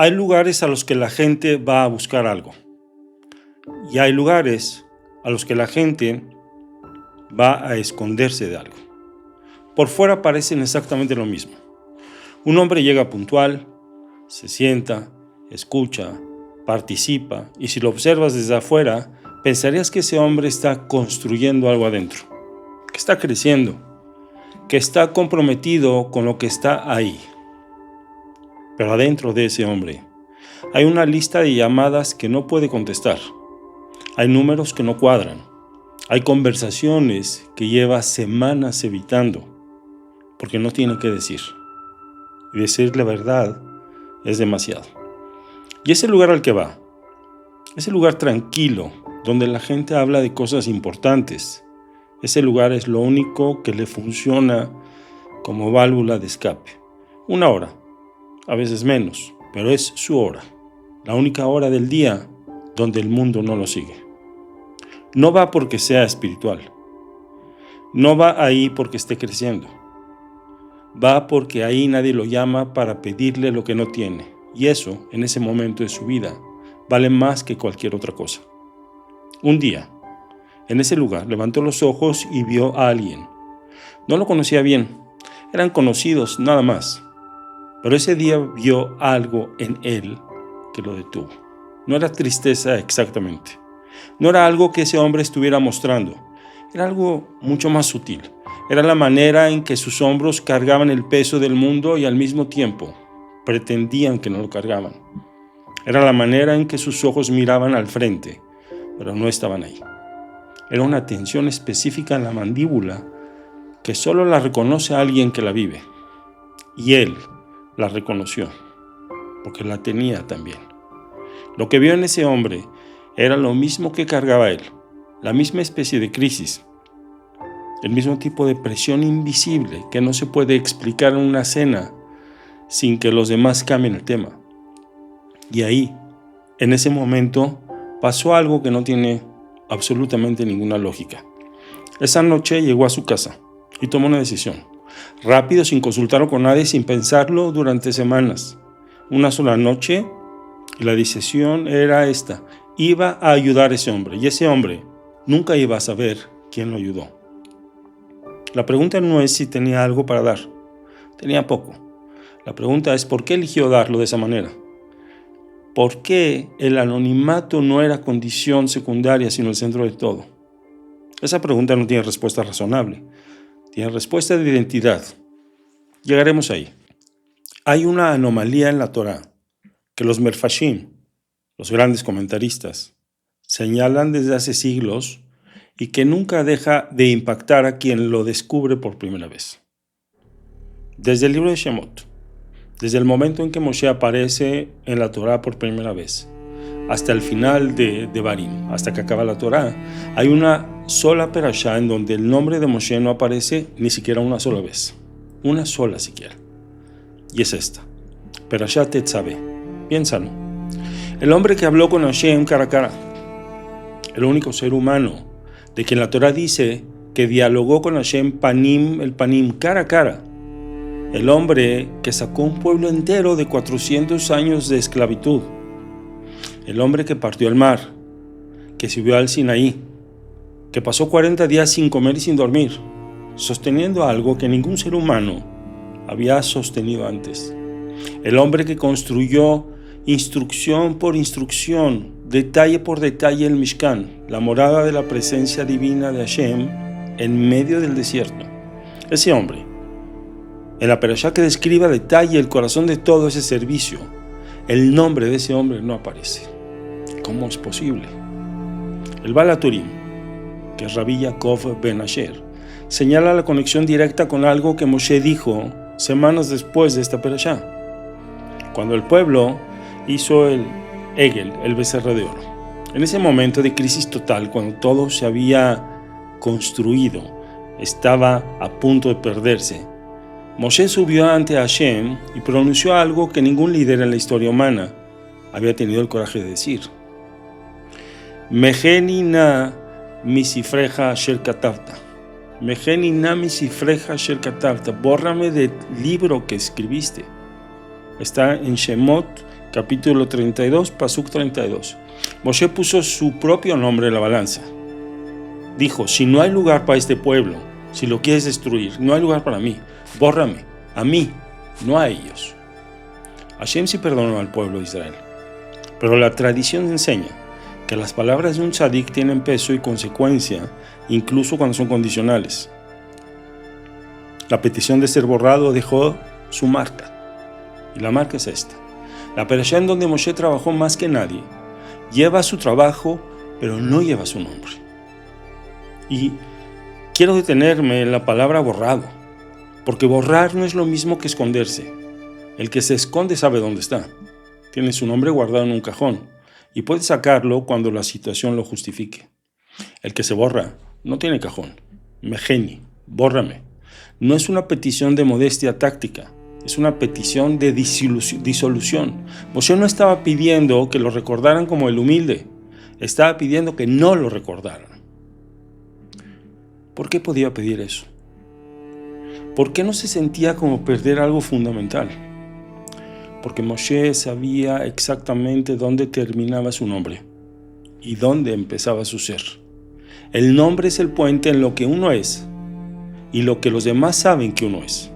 Hay lugares a los que la gente va a buscar algo y hay lugares a los que la gente va a esconderse de algo. Por fuera parecen exactamente lo mismo. Un hombre llega puntual, se sienta, escucha, participa y si lo observas desde afuera, pensarías que ese hombre está construyendo algo adentro, que está creciendo, que está comprometido con lo que está ahí. Pero adentro de ese hombre hay una lista de llamadas que no puede contestar. Hay números que no cuadran. Hay conversaciones que lleva semanas evitando porque no tiene qué decir. Y decir la verdad es demasiado. Y ese lugar al que va, ese lugar tranquilo donde la gente habla de cosas importantes, ese lugar es lo único que le funciona como válvula de escape. Una hora, a veces menos, pero es su hora. La única hora del día donde el mundo no lo sigue. No va porque sea espiritual. No va ahí porque esté creciendo. Va porque ahí nadie lo llama para pedirle lo que no tiene. Y eso, en ese momento de su vida, vale más que cualquier otra cosa. Un día, en ese lugar, levantó los ojos y vio a alguien. No lo conocía bien. Eran conocidos, nada más. Pero ese día vio algo en él que lo detuvo. No era tristeza exactamente. No era algo que ese hombre estuviera mostrando. Era algo mucho más sutil. Era la manera en que sus hombros cargaban el peso del mundo y al mismo tiempo pretendían que no lo cargaban. Era la manera en que sus ojos miraban al frente, pero no estaban ahí. Era una tensión específica en la mandíbula que solo la reconoce alguien que la vive. Y él la reconoció, porque la tenía también. Lo que vio en ese hombre era lo mismo que cargaba él, la misma especie de crisis, el mismo tipo de presión invisible que no se puede explicar en una cena sin que los demás cambien el tema. Y ahí, en ese momento, pasó algo que no tiene absolutamente ninguna lógica. Esa noche llegó a su casa y tomó una decisión. Rápido, sin consultarlo con nadie, sin pensarlo durante semanas. Una sola noche y la decisión era esta. Iba a ayudar a ese hombre y ese hombre nunca iba a saber quién lo ayudó. La pregunta no es si tenía algo para dar. Tenía poco. La pregunta es ¿por qué eligió darlo de esa manera? ¿Por qué el anonimato no era condición secundaria sino el centro de todo? Esa pregunta no tiene respuesta razonable. Tiene respuesta de identidad. Llegaremos ahí. Hay una anomalía en la Torá que los Merfashim, los grandes comentaristas, señalan desde hace siglos y que nunca deja de impactar a quien lo descubre por primera vez. Desde el libro de Shemot, desde el momento en que Moshe aparece en la Torá por primera vez, hasta el final de Devarim, hasta que acaba la Torá, hay una sola perashá en donde el nombre de Moshe no aparece ni siquiera una sola vez. Una sola siquiera. Y es esta. Perashá Tetzaveh. Piénsalo. El hombre que habló con Hashem cara a cara. El único ser humano de quien la Torá dice que dialogó con Hashem el panim cara a cara. El hombre que sacó un pueblo entero de 400 años de esclavitud. El hombre que partió el mar, que subió al Sinaí, que pasó 40 días sin comer y sin dormir, sosteniendo algo que ningún ser humano había sostenido antes. El hombre que construyó instrucción por instrucción, detalle por detalle el Mishkan, la morada de la presencia divina de Hashem en medio del desierto. Ese hombre, en la perashá que describe a detalle el corazón de todo ese servicio, el nombre de ese hombre no aparece. ¿Cómo es posible? El Baal HaTurim, que es Rabbi Yaakov ben Asher, señala la conexión directa con algo que Moshe dijo semanas después de esta perashá, cuando el pueblo hizo el Egel, el becerro de oro. En ese momento de crisis total, cuando todo se había construido, estaba a punto de perderse, Moshe subió ante Hashem y pronunció algo que ningún líder en la historia humana había tenido el coraje de decir. Mejeni na misifreja asher katavta. Mejeni na misifreja asher katavta. Bórrame del libro que escribiste. Está en Shemot capítulo 32, pasuk 32. Moshe puso su propio nombre en la balanza. Dijo, si no hay lugar para este pueblo, si lo quieres destruir, no hay lugar para mí, bórrame, a mí, no a ellos. Hashem sí perdonó al pueblo de Israel, pero la tradición enseña que las palabras de un tzadik tienen peso y consecuencia, incluso cuando son condicionales. La petición de ser borrado dejó su marca, y la marca es esta. La perashá en donde Moshe trabajó más que nadie, lleva su trabajo, pero no lleva su nombre. Y quiero detenerme en la palabra borrado, porque borrar no es lo mismo que esconderse. El que se esconde sabe dónde está. Tiene su nombre guardado en un cajón y puede sacarlo cuando la situación lo justifique. El que se borra no tiene cajón. Mejeni, bórrame. No es una petición de modestia táctica, es una petición de disolución. Moshe no estaba pidiendo que lo recordaran como el humilde, estaba pidiendo que no lo recordaran. ¿Por qué podía pedir eso? ¿Por qué no se sentía como perder algo fundamental? Porque Moshe sabía exactamente dónde terminaba su nombre y dónde empezaba su ser. El nombre es el puente en lo que uno es y lo que los demás saben que uno es.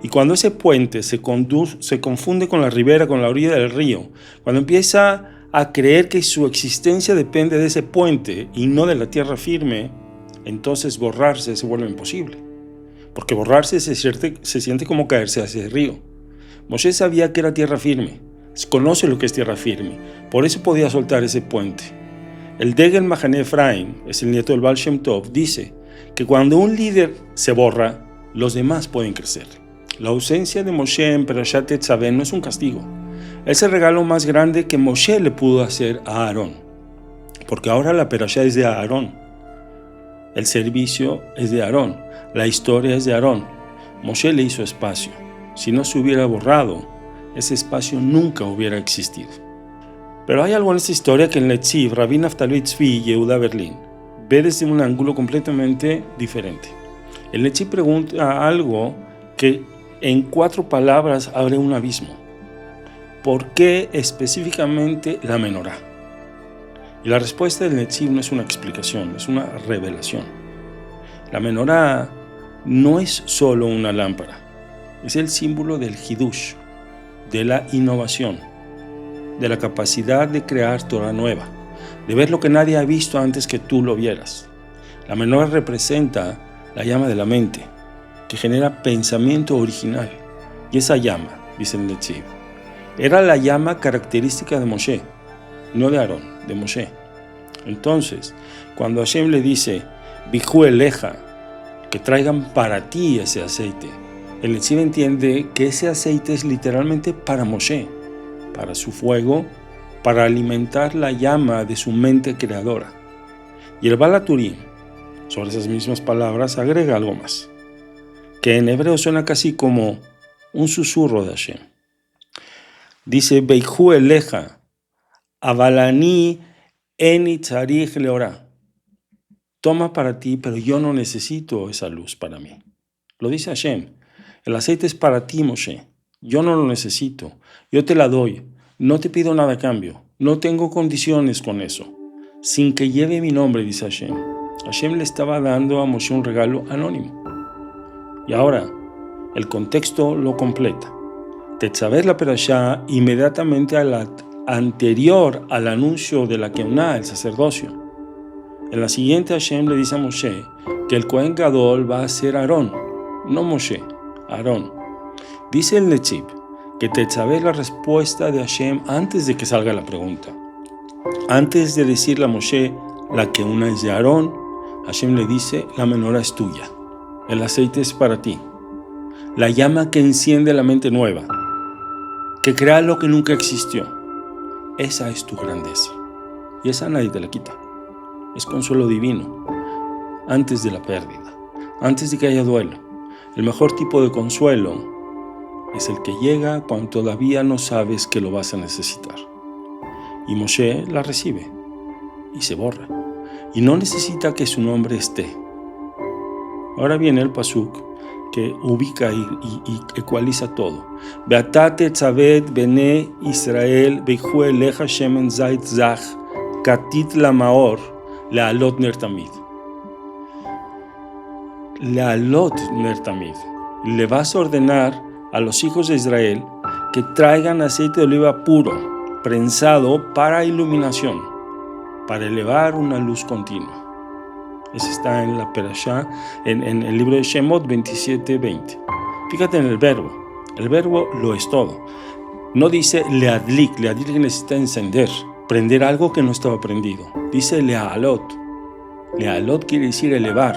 Y cuando ese puente se confunde con la ribera, con la orilla del río, cuando empieza a creer que su existencia depende de ese puente y no de la tierra firme, entonces borrarse se vuelve imposible. Porque borrarse se siente como caerse hacia el río. Moshe sabía que era tierra firme, conoce lo que es tierra firme, por eso podía soltar ese puente. El Degel Mahane Efraim, es el nieto del Baal Shem Tov, dice que cuando un líder se borra, los demás pueden crecer. La ausencia de Moshe en Perashat Tetzaveh no es un castigo, es el regalo más grande que Moshe le pudo hacer a Aarón, porque ahora la Perashá es de Aarón, el servicio es de Aarón, la historia es de Aarón. Moshe le hizo espacio. Si no se hubiera borrado, ese espacio nunca hubiera existido. Pero hay algo en esta historia que en Netziv, Rabbi Naftali Tzvi y Yehuda Berlin ve desde un ángulo completamente diferente. El Netziv pregunta algo que en 4 palabras abre un abismo. ¿Por qué específicamente la menorá? Y la respuesta del Netziv no es una explicación, es una revelación. La menorá no es solo una lámpara, es el símbolo del hidush, de la innovación, de la capacidad de crear Torah nueva, de ver lo que nadie ha visto antes que tú lo vieras. La menorá representa la llama de la mente, que genera pensamiento original. Y esa llama, dice el Netziv, era la llama característica de Moshe, no de Aarón, de Moshe. Entonces, cuando Hashem le dice, Bijú eleja, que traigan para ti ese aceite, el Netziv entiende que ese aceite es literalmente para Moshe, para su fuego, para alimentar la llama de su mente creadora. Y el Baal HaTurim, sobre esas mismas palabras, agrega algo más, que en hebreo suena casi como un susurro de Hashem. Dice, Beijú eleja, avalani eni tzarich leorá. Toma para ti, pero yo no necesito esa luz para mí. Lo dice Hashem. El aceite es para ti, Moshe. Yo no lo necesito. Yo te la doy. No te pido nada a cambio. No tengo condiciones con eso. Sin que lleve mi nombre, dice Hashem. Hashem le estaba dando a Moshe un regalo anónimo. Y ahora, el contexto lo completa. Tetzaveh la perashá inmediatamente anterior al anuncio de la Keuná, el sacerdocio. En la siguiente Hashem le dice a Moshe que el Kohen Gadol va a ser Aarón, no Moshe, Aarón. Dice el Netziv que Tetzaveh la respuesta de Hashem antes de que salga la pregunta. Antes de decirle a Moshe la Keuná es de Aarón, Hashem le dice la menorá es tuya, el aceite es para ti, la llama que enciende la mente nueva, que crea lo que nunca existió. Esa es tu grandeza y esa nadie te la quita. Es consuelo divino, antes de la pérdida, antes de que haya duelo. El mejor tipo de consuelo es el que llega cuando todavía no sabes que lo vas a necesitar. Y Moshe la recibe y se borra, y no necesita que su nombre esté. Ahora viene el pasuk que ubica y ecualiza todo. Beatate tzaved bene Israel beichu eleja shemen zait zach katit lamaor lealot ner tamid. Lealot ner tamid. Le vas a ordenar a los hijos de Israel que traigan aceite de oliva puro, prensado para iluminación, para elevar una luz continua. Eso está en la Perashá, en el libro de Shemot 27:20. Fíjate en el verbo lo es todo. No dice leadlik necesita encender, prender algo que no estaba prendido. Dice lealot quiere decir elevar.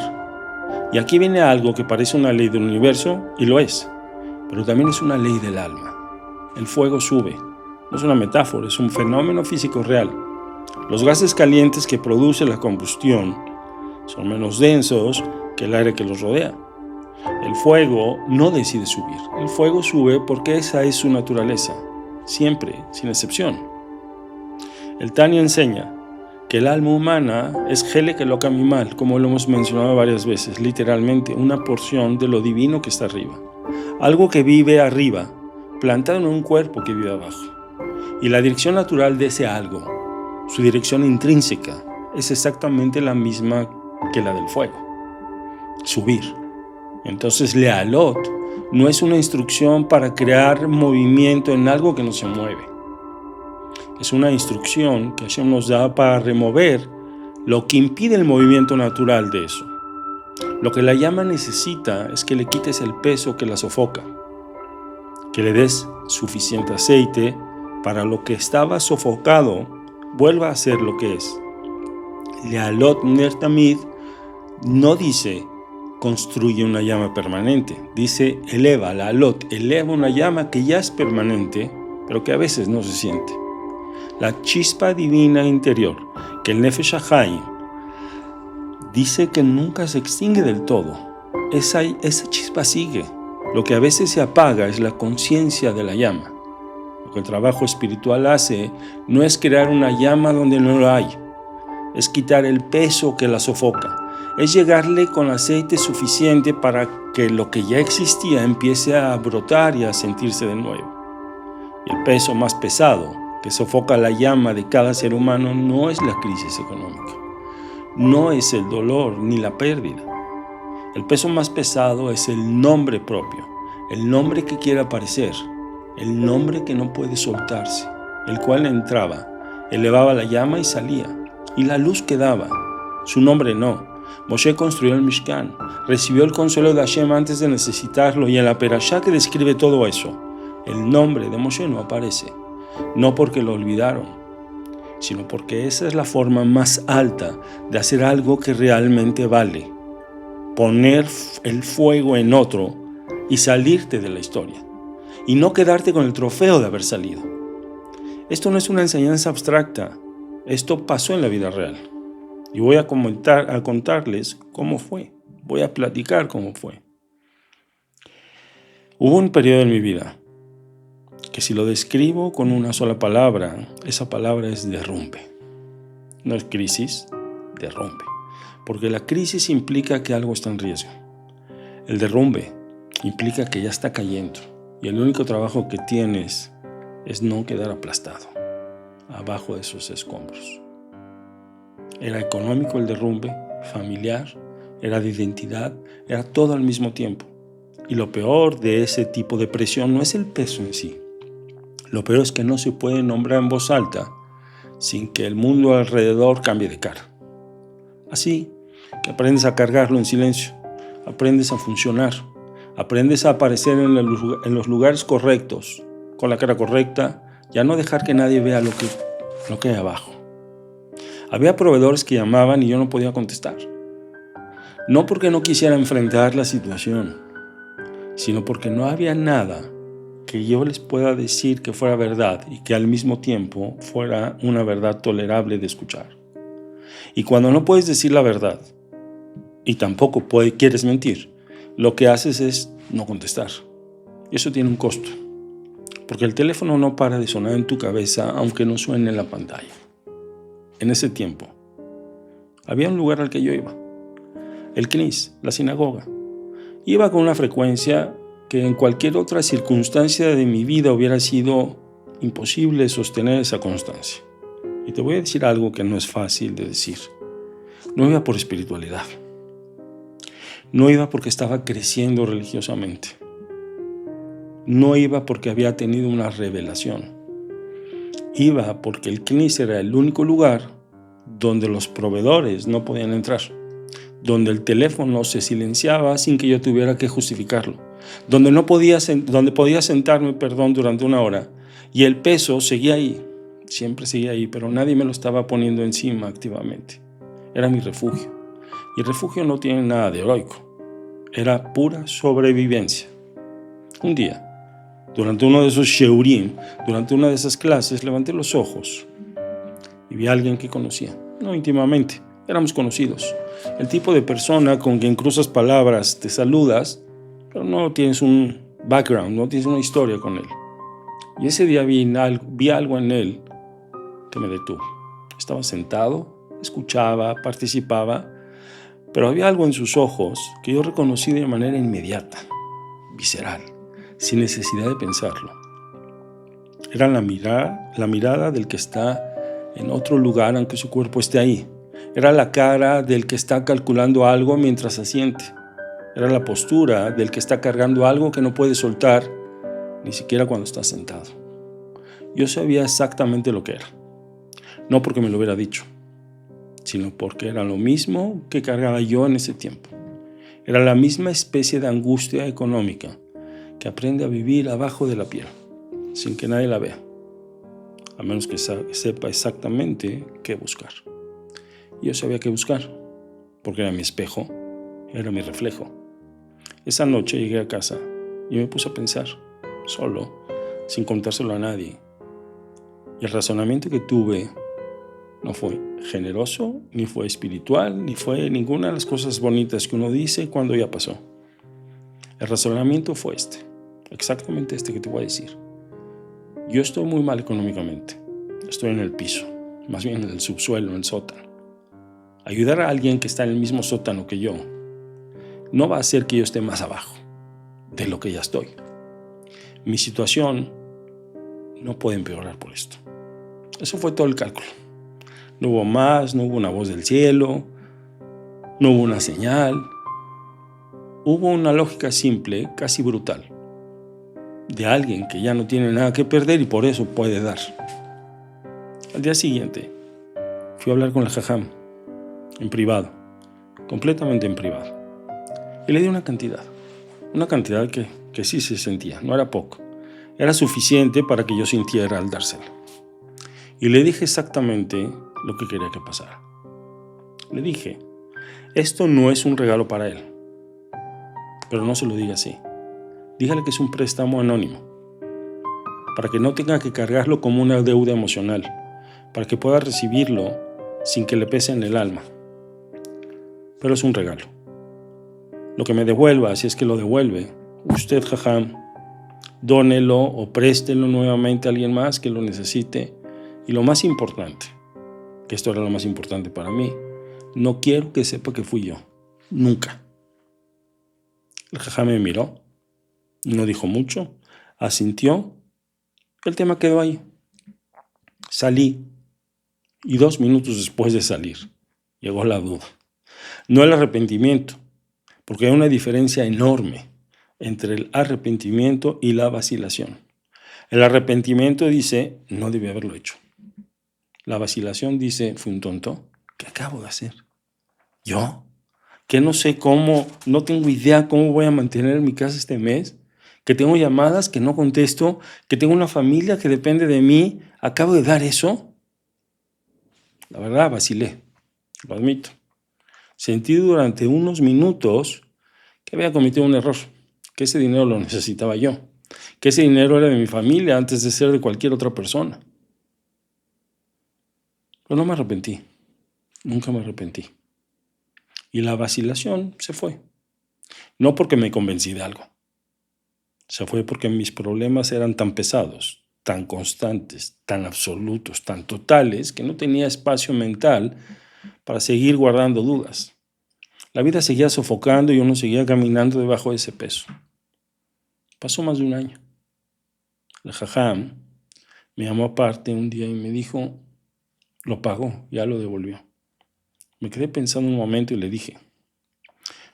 Y aquí viene algo que parece una ley del universo, y lo es, pero también es una ley del alma. El fuego sube, no es una metáfora, es un fenómeno físico real. Los gases calientes que produce la combustión son menos densos que el aire que los rodea. El fuego no decide subir. El fuego sube porque esa es su naturaleza, siempre, sin excepción. El Tanya enseña que el alma humana es Helek Elok Amimal, como lo hemos mencionado varias veces, literalmente una porción de lo divino que está arriba. Algo que vive arriba, plantado en un cuerpo que vive abajo. Y la dirección natural de ese algo, su dirección intrínseca, es exactamente la misma que la del fuego, subir. Entonces lealot no es una instrucción para crear movimiento en algo que no se mueve. Es una instrucción que Hashem nos da para remover lo que impide el movimiento natural de eso. Lo que la llama necesita es que le quites el peso que la sofoca, que le des suficiente aceite para lo que estaba sofocado vuelva a ser lo que es. Lealot ner tamid no dice construye una llama permanente, dice eleva, lealot, eleva una llama que ya es permanente, pero que a veces no se siente. La chispa divina interior, que el Nefesh HaChaim dice que nunca se extingue del todo, esa chispa sigue. Lo que a veces se apaga es la conciencia de la llama. Lo que el trabajo espiritual hace no es crear una llama donde no lo hay, es quitar el peso que la sofoca, es llegarle con aceite suficiente para que lo que ya existía empiece a brotar y a sentirse de nuevo. Y el peso más pesado que sofoca la llama de cada ser humano no es la crisis económica, no es el dolor ni la pérdida. El peso más pesado es el nombre propio, el nombre que quiere aparecer, el nombre que no puede soltarse, el cual entraba, elevaba la llama y salía, y la luz quedaba. Su nombre no. Moshe construyó el Mishkan, recibió el consuelo de Hashem antes de necesitarlo, y en la Perashá que describe todo eso, el nombre de Moshe no aparece, no porque lo olvidaron, sino porque esa es la forma más alta de hacer algo que realmente vale. Poner el fuego en otro y salirte de la historia, y no quedarte con el trofeo de haber salido. Esto no es una enseñanza abstracta, esto pasó en la vida real. Y voy a contarles cómo fue, voy a platicar cómo fue. Hubo un periodo en mi vida que si lo describo con una sola palabra, esa palabra es derrumbe. No es crisis, derrumbe. Porque la crisis implica que algo está en riesgo. El derrumbe implica que ya está cayendo. Y el único trabajo que tienes es no quedar aplastado abajo de esos escombros. Era económico el derrumbe, familiar, era de identidad, era todo al mismo tiempo. Y lo peor de ese tipo de presión no es el peso en sí. Lo peor es que no se puede nombrar en voz alta sin que el mundo alrededor cambie de cara. Así que aprendes a cargarlo en silencio, aprendes a funcionar, aprendes a aparecer en los lugares correctos, con la cara correcta, y a no dejar que nadie vea lo que hay abajo. Había proveedores que llamaban y yo no podía contestar. No porque no quisiera enfrentar la situación, sino porque no había nada que yo les pueda decir que fuera verdad y que al mismo tiempo fuera una verdad tolerable de escuchar. Y cuando no puedes decir la verdad y tampoco quieres mentir, lo que haces es no contestar. Y eso tiene un costo, porque el teléfono no para de sonar en tu cabeza aunque no suene en la pantalla. En ese tiempo había un lugar al que yo iba, el Knis, la sinagoga, Iba con una frecuencia que en cualquier otra circunstancia de mi vida hubiera sido imposible sostener esa constancia. Y te voy a decir algo que no es fácil de decir. No iba por espiritualidad. No iba porque estaba creciendo religiosamente. No iba porque había tenido una revelación. Iba porque el CNIS era el único lugar donde los proveedores no podían entrar, donde el teléfono se silenciaba sin que yo tuviera que justificarlo, donde podía sentarme, durante una hora y el peso seguía ahí, siempre seguía ahí, pero nadie me lo estaba poniendo encima activamente. Era mi refugio. Y el refugio no tiene nada de heroico. Era pura sobrevivencia. Un día, durante uno de esos sheurim, durante una de esas clases, levanté los ojos y vi a alguien que conocía. No íntimamente, éramos conocidos. El tipo de persona con quien cruzas palabras, te saludas, pero no tienes un background, no tienes una historia con él. Y ese día vi algo en él que me detuvo. Estaba sentado, escuchaba, participaba, pero había algo en sus ojos que yo reconocí de manera inmediata, visceral, sin necesidad de pensarlo. Era la mirada del que está en otro lugar aunque su cuerpo esté ahí. Era la cara del que está calculando algo mientras asiente. Era la postura del que está cargando algo que no puede soltar ni siquiera cuando está sentado. Yo sabía exactamente lo que era. No porque me lo hubiera dicho, sino porque era lo mismo que cargaba yo en ese tiempo. Era la misma especie de angustia económica que aprende a vivir abajo de la piel, sin que nadie la vea, a menos que sepa exactamente qué buscar. Yo sabía qué buscar, porque era mi espejo, era mi reflejo. Esa noche llegué a casa y me puse a pensar, solo, sin contárselo a nadie. Y el razonamiento que tuve no fue generoso, ni fue espiritual, ni fue ninguna de las cosas bonitas que uno dice cuando ya pasó. El razonamiento fue exactamente este que te voy a decir. Yo estoy muy mal económicamente. Estoy en el piso, más bien en el subsuelo, en el sótano. Ayudar a alguien que está en el mismo sótano que yo no va a hacer que yo esté más abajo de lo que ya estoy. Mi situación no puede empeorar por esto. Eso fue todo el cálculo. No hubo más, no hubo una voz del cielo, no hubo una señal. Hubo una lógica simple, casi brutal, de alguien que ya no tiene nada que perder y por eso puede dar. Al día siguiente, fui a hablar con el jajam, en privado, completamente en privado. Y le di una cantidad que sí se sentía, no era poco. Era suficiente para que yo sintiera al dárselo. Y le dije exactamente lo que quería que pasara. Le dije, esto no es un regalo para él, pero no se lo diga así. Dígale que es un préstamo anónimo, para que no tenga que cargarlo como una deuda emocional, para que pueda recibirlo sin que le pese en el alma. Pero es un regalo. Lo que me devuelva, si es que lo devuelve, usted, jajam, dónelo o préstelo nuevamente a alguien más que lo necesite. Y lo más importante, que esto era lo más importante para mí, no quiero que sepa que fui yo. Nunca. El jajam me miró, no dijo mucho, asintió. El tema quedó ahí. Salí. Y 2 minutos después de salir, llegó la duda. No el arrepentimiento, porque hay una diferencia enorme entre el arrepentimiento y la vacilación. El arrepentimiento dice, no debí haberlo hecho. La vacilación dice, fui un tonto. ¿Qué acabo de hacer? ¿Yo? Que no sé cómo, no tengo idea cómo voy a mantener mi casa este mes, que tengo llamadas que no contesto, que tengo una familia que depende de mí. ¿Acabo de dar eso? La verdad, vacilé, lo admito. Sentí durante unos minutos que había cometido un error, que ese dinero lo necesitaba yo, que ese dinero era de mi familia antes de ser de cualquier otra persona. Pero no me arrepentí, nunca me arrepentí. Y la vacilación se fue. No porque me convencí de algo. Se fue porque mis problemas eran tan pesados, tan constantes, tan absolutos, tan totales, que no tenía espacio mental para seguir guardando dudas. La vida seguía sofocando y uno seguía caminando debajo de ese peso. Pasó más de un año. El jajam me llamó aparte un día y me dijo, lo pagó, ya lo devolvió. Me quedé pensando un momento y le dije,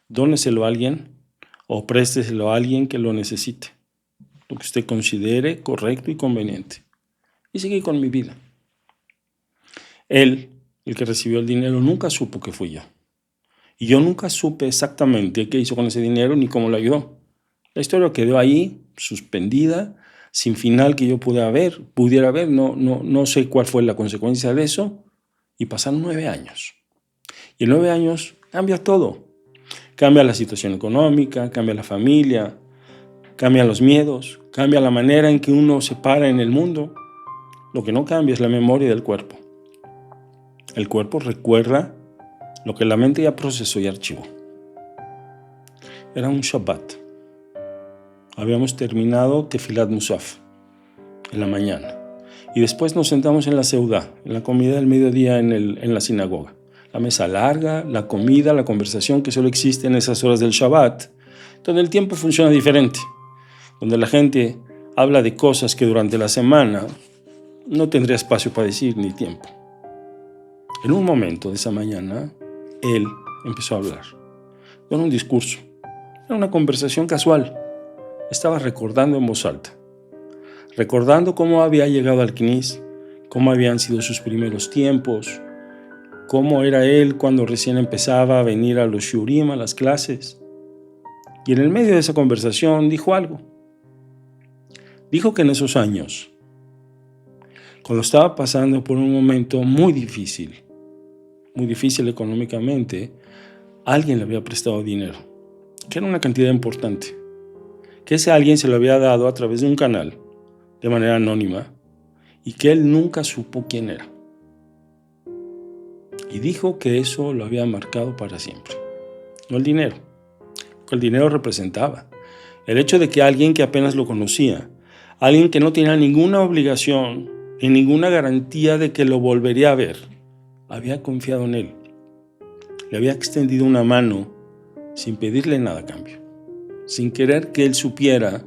dóneselo a alguien o présteselo a alguien que lo necesite, lo que usted considere correcto y conveniente. Y seguí con mi vida. Él, el que recibió el dinero, nunca supo que fui yo. Y yo nunca supe exactamente qué hizo con ese dinero ni cómo lo ayudó. La historia quedó ahí, suspendida, sin final que yo pudiera ver. No sé cuál fue la consecuencia de eso. Y pasaron 9 años. Y en 9 años cambia todo. Cambia la situación económica, cambia la familia, cambian los miedos, cambia la manera en que uno se para en el mundo. Lo que no cambia es la memoria del cuerpo. El cuerpo recuerda lo que la mente ya procesó y archivó. Era un Shabbat. Habíamos terminado Tefilat Musaf en la mañana. Y después nos sentamos en la seudá, en la comida del mediodía en la sinagoga. La mesa larga, la comida, la conversación que solo existe en esas horas del Shabbat, donde el tiempo funciona diferente, donde la gente habla de cosas que durante la semana no tendría espacio para decir ni tiempo. En un momento de esa mañana, él empezó a hablar. No era un discurso, era una conversación casual. Estaba recordando en voz alta, recordando cómo había llegado al CNIS, cómo habían sido sus primeros tiempos, cómo era él cuando recién empezaba a venir a los shiurim, a las clases. Y en el medio de esa conversación dijo algo. Dijo que en esos años, cuando estaba pasando por un momento muy difícil económicamente, alguien le había prestado dinero, que era una cantidad importante, que ese alguien se lo había dado a través de un canal, de manera anónima, y que él nunca supo quién era. Y dijo que eso lo había marcado para siempre. No el dinero, que el dinero representaba. El hecho de que alguien que apenas lo conocía, alguien que no tenía ninguna obligación y ninguna garantía de que lo volvería a ver, había confiado en él. Le había extendido una mano sin pedirle nada a cambio, sin querer que él supiera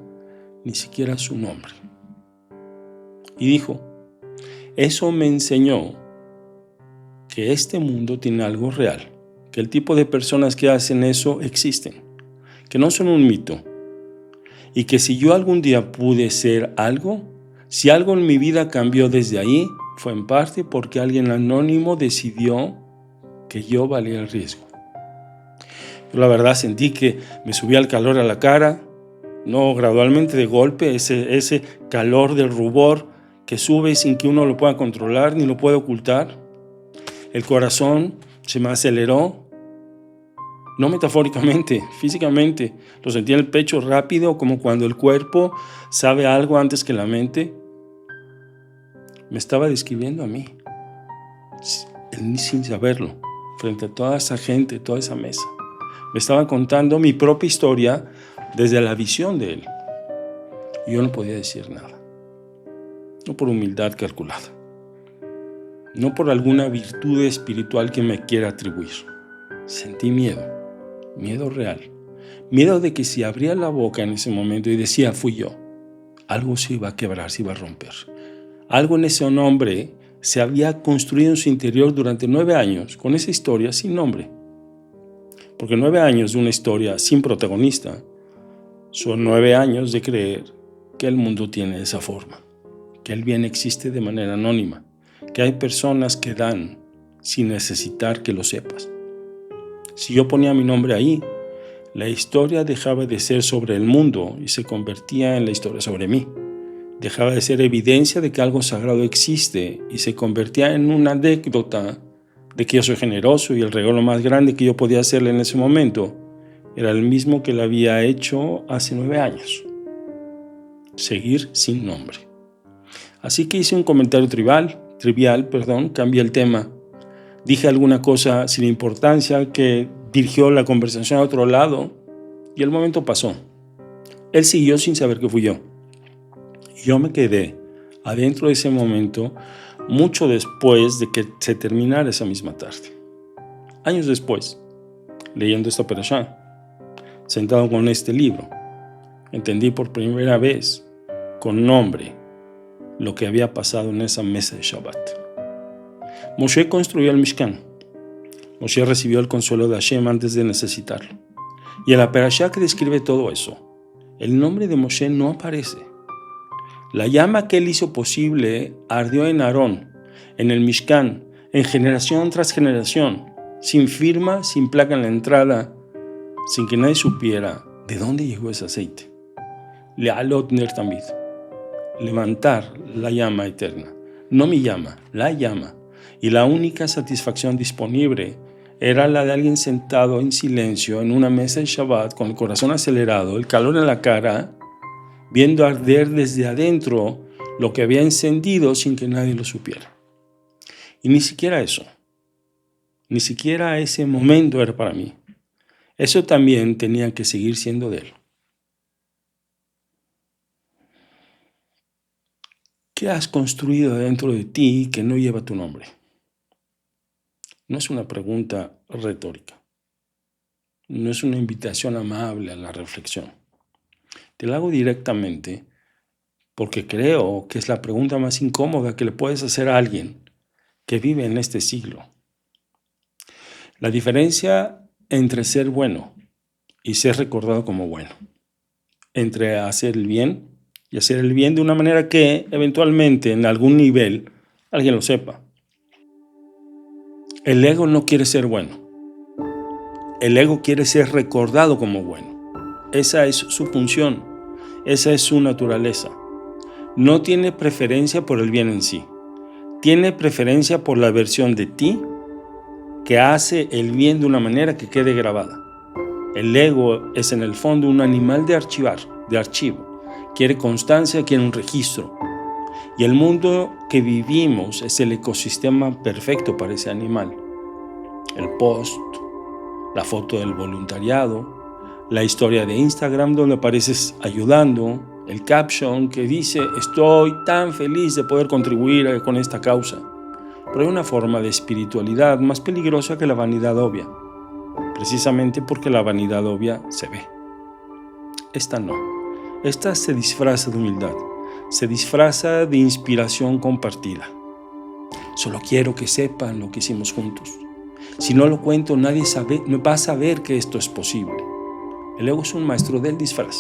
ni siquiera su nombre. Y dijo, eso me enseñó que este mundo tiene algo real, que el tipo de personas que hacen eso existen, que no son un mito, y que si yo algún día pude ser algo, si algo en mi vida cambió desde ahí, fue en parte porque alguien anónimo decidió que yo valía el riesgo. Yo la verdad sentí que me subía el calor a la cara, no gradualmente de golpe, ese calor del rubor que sube sin que uno lo pueda controlar ni lo pueda ocultar. El corazón se me aceleró, no metafóricamente, físicamente. Lo sentí en el pecho rápido, como cuando el cuerpo sabe algo antes que la mente. Me estaba describiendo a mí, sin saberlo, frente a toda esa gente, toda esa mesa. Me estaba contando mi propia historia desde la visión de él. Y yo no podía decir nada. No por humildad calculada. No por alguna virtud espiritual que me quiera atribuir. Sentí miedo real. Miedo de que si abría la boca en ese momento y decía fui yo, algo se iba a quebrar, se iba a romper. Algo en ese hombre se había construido en su interior durante 9 años con esa historia sin nombre. Porque 9 años de una historia sin protagonista son 9 años de creer que el mundo tiene esa forma, que el bien existe de manera anónima, que hay personas que dan sin necesitar que lo sepas. Si yo ponía mi nombre ahí, la historia dejaba de ser sobre el mundo y se convertía en la historia sobre mí. Dejaba de ser evidencia de que algo sagrado existe y se convertía en una anécdota de que yo soy generoso y el regalo más grande que yo podía hacerle en ese momento era el mismo que le había hecho hace 9 años. Seguir sin nombre. Así que hice un comentario trivial, cambié el tema. Dije alguna cosa sin importancia que dirigió la conversación a otro lado y el momento pasó. Él siguió sin saber que fui yo. Y yo me quedé adentro de ese momento mucho después de que se terminara esa misma tarde. Años después, leyendo esta perashá, sentado con este libro, entendí por primera vez, con nombre, lo que había pasado en esa mesa de Shabbat. Moshe construyó el Mishkan. Moshe recibió el consuelo de Hashem antes de necesitarlo. Y en la perashá que describe todo eso, el nombre de Moshe no aparece. La llama que él hizo posible ardió en Aarón, en el Mishkan, en generación tras generación, sin firma, sin placa en la entrada, sin que nadie supiera de dónde llegó ese aceite. Lealot ner tamid, levantar la llama eterna, no mi llama, la llama. Y la única satisfacción disponible era la de alguien sentado en silencio en una mesa de Shabbat con el corazón acelerado, el calor en la cara, viendo arder desde adentro lo que había encendido sin que nadie lo supiera. Y ni siquiera eso, ni siquiera ese momento era para mí. Eso también tenía que seguir siendo de él. ¿Qué has construido dentro de ti que no lleva tu nombre? No es una pregunta retórica. No es una invitación amable a la reflexión. Te la hago directamente porque creo que es la pregunta más incómoda que le puedes hacer a alguien que vive en este siglo. La diferencia entre ser bueno y ser recordado como bueno, entre hacer el bien y hacer el bien de una manera que eventualmente en algún nivel alguien lo sepa. El ego no quiere ser bueno. El ego quiere ser recordado como bueno. Esa es su función. Esa es su naturaleza. No tiene preferencia por el bien en sí. Tiene preferencia por la versión de ti que hace el bien de una manera que quede grabada. El ego es en el fondo un animal de archivo. Quiere constancia, quiere un registro. Y el mundo que vivimos es el ecosistema perfecto para ese animal. El post, la foto del voluntariado, la historia de Instagram donde apareces ayudando, el caption que dice estoy tan feliz de poder contribuir con esta causa. Pero hay una forma de espiritualidad más peligrosa que la vanidad obvia, precisamente porque la vanidad obvia se ve. Esta no. Esta se disfraza de humildad, se disfraza de inspiración compartida. Solo quiero que sepan lo que hicimos juntos. Si no lo cuento, nadie va a saber que esto es posible. El ego es un maestro del disfraz.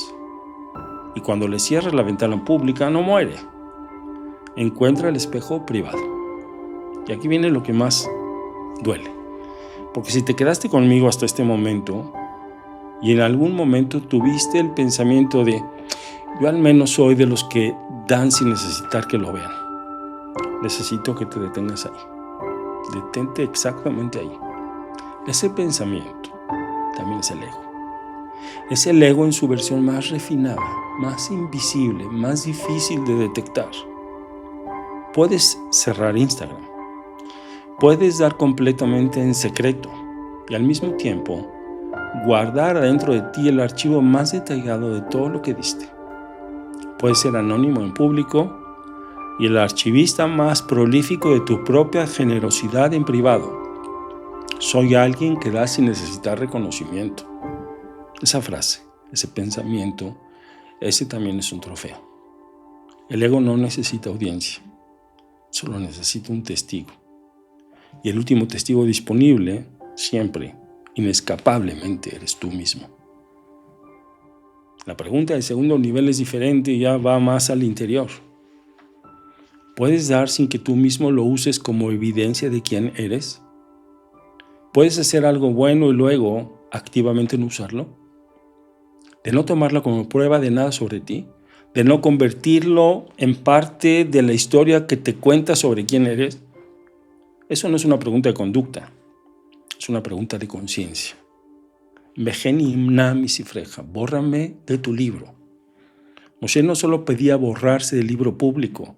Y cuando le cierra la ventana pública, no muere. Encuentra el espejo privado. Y aquí viene lo que más duele. Porque si te quedaste conmigo hasta este momento y en algún momento tuviste el pensamiento de yo al menos soy de los que dan sin necesitar que lo vean, necesito que te detengas ahí. Detente exactamente ahí. Ese pensamiento también es el ego. Es el ego en su versión más refinada, más invisible, más difícil de detectar. Puedes cerrar Instagram. Puedes dar completamente en secreto y al mismo tiempo guardar adentro de ti el archivo más detallado de todo lo que diste. Puedes ser anónimo en público y el archivista más prolífico de tu propia generosidad en privado. Soy alguien que da sin necesitar reconocimiento. Esa frase, ese pensamiento, ese también es un trofeo. El ego no necesita audiencia, solo necesita un testigo. Y el último testigo disponible, siempre, inescapablemente, eres tú mismo. La pregunta del segundo nivel es diferente y ya va más al interior. ¿Puedes dar sin que tú mismo lo uses como evidencia de quién eres? ¿Puedes hacer algo bueno y luego activamente no usarlo? ¿De no tomarlo como prueba de nada sobre ti? ¿De no convertirlo en parte de la historia que te cuenta sobre quién eres? Eso no es una pregunta de conducta, es una pregunta de conciencia. Vejeni imna mi sifreja, bórrame de tu libro. Moshe no solo pedía borrarse del libro público,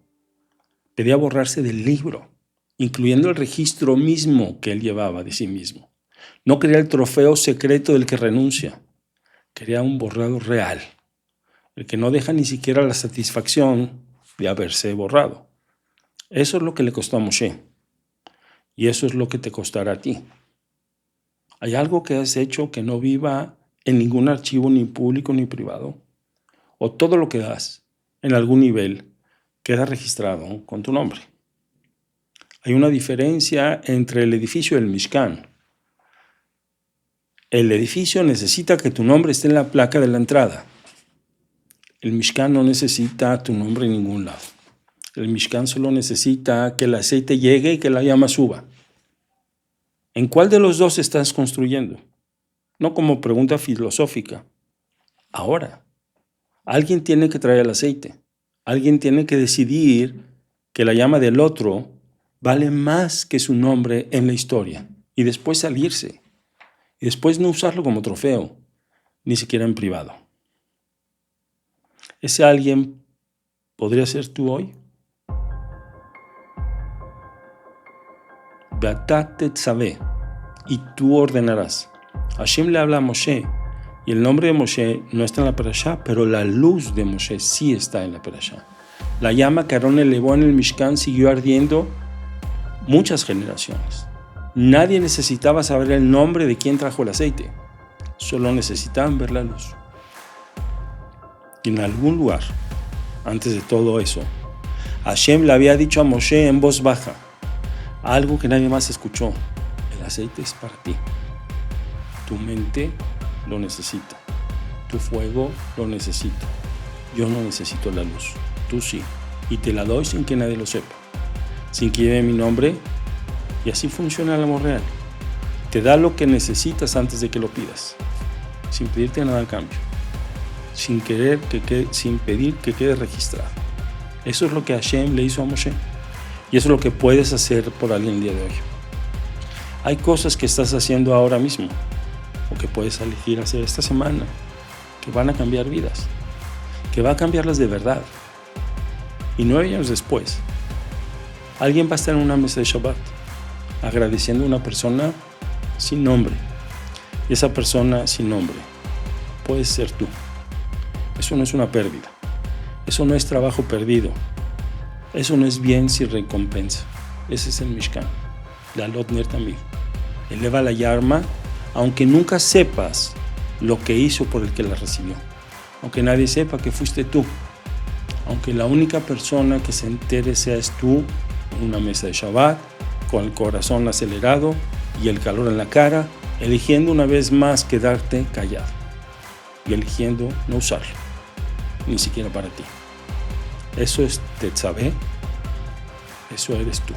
pedía borrarse del libro, incluyendo el registro mismo que él llevaba de sí mismo. No quería el trofeo secreto del que renuncia, quería un borrado real, el que no deja ni siquiera la satisfacción de haberse borrado. Eso es lo que le costó a Moshe, y eso es lo que te costará a ti. ¿Hay algo que has hecho que no viva en ningún archivo ni público ni privado? ¿O todo lo que das en algún nivel queda registrado con tu nombre? Hay una diferencia entre el edificio y el Mishkan. El edificio necesita que tu nombre esté en la placa de la entrada. El Mishkan no necesita tu nombre en ningún lado. El Mishkan solo necesita que el aceite llegue y que la llama suba. ¿En cuál de los dos estás construyendo? No como pregunta filosófica. Ahora, alguien tiene que traer el aceite. Alguien tiene que decidir que la llama del otro vale más que su nombre en la historia. Y después salirse. Y después no usarlo como trofeo, ni siquiera en privado. ¿Ese alguien podría ser tú hoy? Beatá tetzaveh, y tú ordenarás. Hashem le habla a Moshe, y el nombre de Moshe no está en la perashá, pero la luz de Moshe sí está en la perashá. La llama que Aarón elevó en el Mishkan siguió ardiendo muchas generaciones. Nadie necesitaba saber el nombre de quien trajo el aceite, solo necesitaban ver la luz. Y en algún lugar, antes de todo eso, Hashem le había dicho a Moshe en voz baja, algo que nadie más escuchó: el aceite es para ti. Tu mente lo necesita, tu fuego lo necesita. Yo no necesito la luz, tú sí, y te la doy sin que nadie lo sepa, sin que lleve mi nombre. Y así funciona el amor real. Te da lo que necesitas antes de que lo pidas, sin pedirte nada a cambio, sin pedir que quede registrado. Eso es lo que Hashem le hizo a Moshe. Y eso es lo que puedes hacer por alguien el día de hoy. Hay cosas que estás haciendo ahora mismo, o que puedes elegir hacer esta semana, que van a cambiar vidas, que va a cambiarlas de verdad. Y 9 años después, alguien va a estar en una mesa de Shabbat, agradeciendo a una persona sin nombre. Y esa persona sin nombre puede ser tú. Eso no es una pérdida. Eso no es trabajo perdido. Eso no es bien sin recompensa. Ese es el Mishkan. La Lot Ner también. Eleva la llama, aunque nunca sepas lo que hizo por el que la recibió. Aunque nadie sepa que fuiste tú. Aunque la única persona que se entere seas tú en una mesa de Shabbat, con el corazón acelerado y el calor en la cara, eligiendo una vez más quedarte callado y eligiendo no usarlo, ni siquiera para ti. Eso es tetzaveh, eso eres tú.